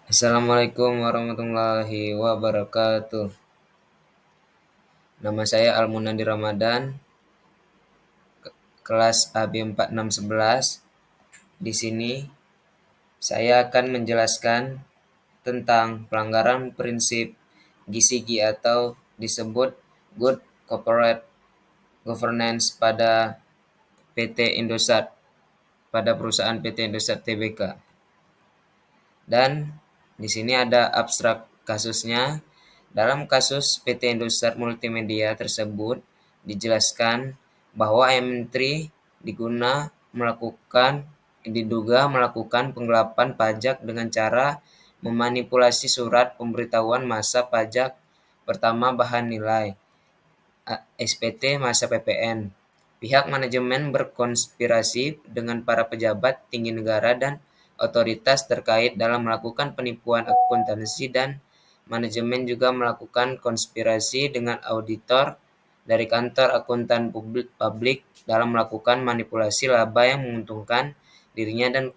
Assalamualaikum warahmatullahi wabarakatuh. Nama saya Almunandi Ramadan, kelas AB4611. Di sini saya akan menjelaskan tentang pelanggaran prinsip GCG atau disebut Good Corporate Governance pada PT Indosat, pada perusahaan PT Indosat Tbk. Dan di sini ada abstrak kasusnya. Dalam kasus PT Indosat Multimedia tersebut dijelaskan bahwa M3 diduga melakukan penggelapan pajak dengan cara memanipulasi surat pemberitahuan masa pajak pertama bahan nilai SPT masa PPN. Pihak manajemen berkonspirasi dengan para pejabat tinggi negara dan otoritas terkait dalam melakukan penipuan akuntansi, dan manajemen juga melakukan konspirasi dengan auditor dari kantor akuntan publik dalam melakukan manipulasi laba yang menguntungkan dirinya dan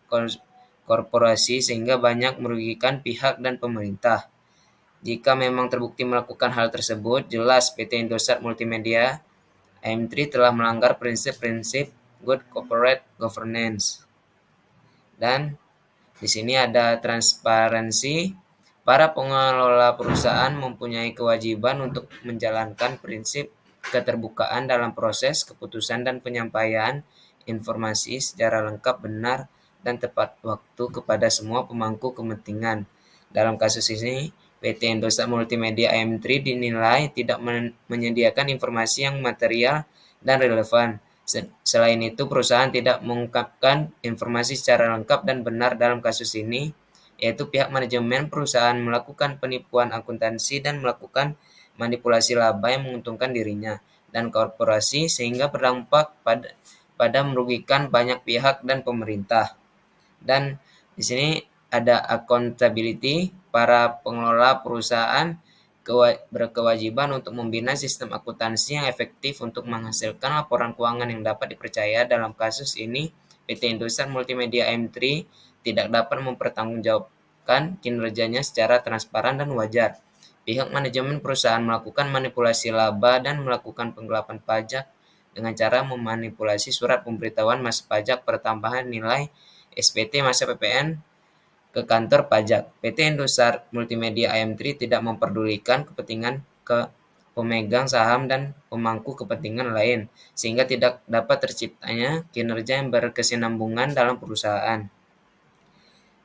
korporasi sehingga banyak merugikan pihak dan pemerintah. Jika memang terbukti melakukan hal tersebut, jelas PT Indosat Multimedia M3 telah melanggar prinsip-prinsip Good Corporate Governance. Dan di sini ada transparansi. Para pengelola perusahaan mempunyai kewajiban untuk menjalankan prinsip keterbukaan dalam proses keputusan dan penyampaian informasi secara lengkap, benar, dan tepat waktu kepada semua pemangku kepentingan. Dalam kasus ini, PT Indosat Multimedia M3 dinilai tidak menyediakan informasi yang material dan relevan. Selain itu, perusahaan tidak mengungkapkan informasi secara lengkap dan benar dalam kasus ini, yaitu pihak manajemen perusahaan melakukan penipuan akuntansi dan melakukan manipulasi laba yang menguntungkan dirinya dan korporasi sehingga berdampak pada merugikan banyak pihak dan pemerintah. Dan di sini ada accountability. Para pengelola perusahaan berkewajiban untuk membina sistem akuntansi yang efektif untuk menghasilkan laporan keuangan yang dapat dipercaya. Dalam kasus ini, PT Indosat Multimedia M3 tidak dapat mempertanggungjawabkan kinerjanya secara transparan dan wajar. Pihak manajemen perusahaan melakukan manipulasi laba dan melakukan penggelapan pajak dengan cara memanipulasi surat pemberitahuan masa pajak pertambahan nilai SPT masa PPN ke kantor pajak. PT Indosat Multimedia AM3 tidak memperdulikan kepentingan pemegang saham dan pemangku kepentingan lain, sehingga tidak dapat terciptanya kinerja yang berkesinambungan dalam perusahaan.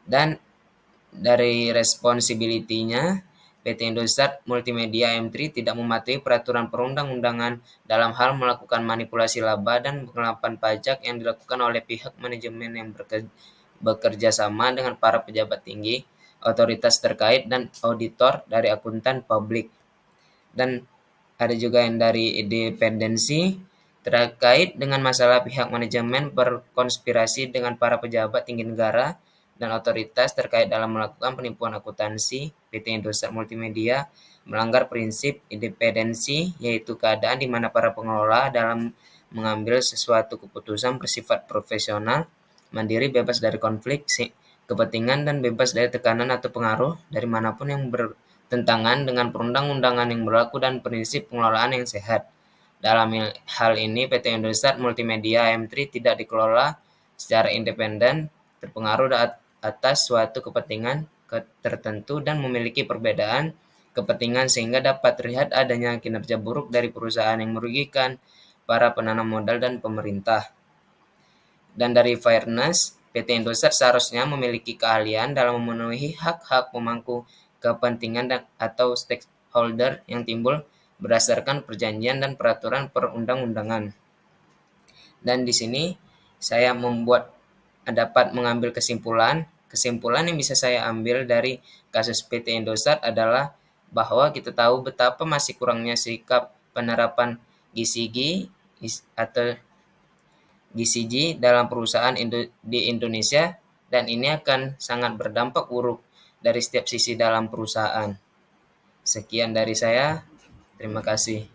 Dan dari responsibility-nya, PT Indosat Multimedia M3 tidak mematuhi peraturan perundang-undangan dalam hal melakukan manipulasi laba dan penggelapan pajak yang dilakukan oleh pihak manajemen yang bekerja sama dengan para pejabat tinggi, otoritas terkait, dan auditor dari akuntan publik. Dan ada juga yang dari independensi terkait dengan masalah pihak manajemen berkonspirasi dengan para pejabat tinggi negara dan otoritas terkait dalam melakukan penipuan akuntansi. PT Indosat Multimedia melanggar prinsip independensi, yaitu keadaan di mana para pengelola dalam mengambil sesuatu keputusan bersifat profesional, mandiri, bebas dari konflik kepentingan, dan bebas dari tekanan atau pengaruh dari manapun yang bertentangan dengan perundang-undangan yang berlaku dan prinsip pengelolaan yang sehat. Dalam hal ini, PT Indosat Multimedia M3 tidak dikelola secara independen, terpengaruh atas suatu kepentingan tertentu, dan memiliki perbedaan kepentingan sehingga dapat terlihat adanya kinerja buruk dari perusahaan yang merugikan para penanam modal dan pemerintah. Dan dari fairness, PT Indosat seharusnya memiliki keahlian dalam memenuhi hak-hak pemangku kepentingan atau stakeholder yang timbul berdasarkan perjanjian dan peraturan perundang-undangan. Dan di sini saya dapat mengambil kesimpulan. Kesimpulan yang bisa saya ambil dari kasus PT Indosat adalah bahwa kita tahu betapa masih kurangnya sikap penerapan GCG atau GCG dalam perusahaan di Indonesia, dan ini akan sangat berdampak buruk dari setiap sisi dalam perusahaan. Sekian dari saya. Terima kasih.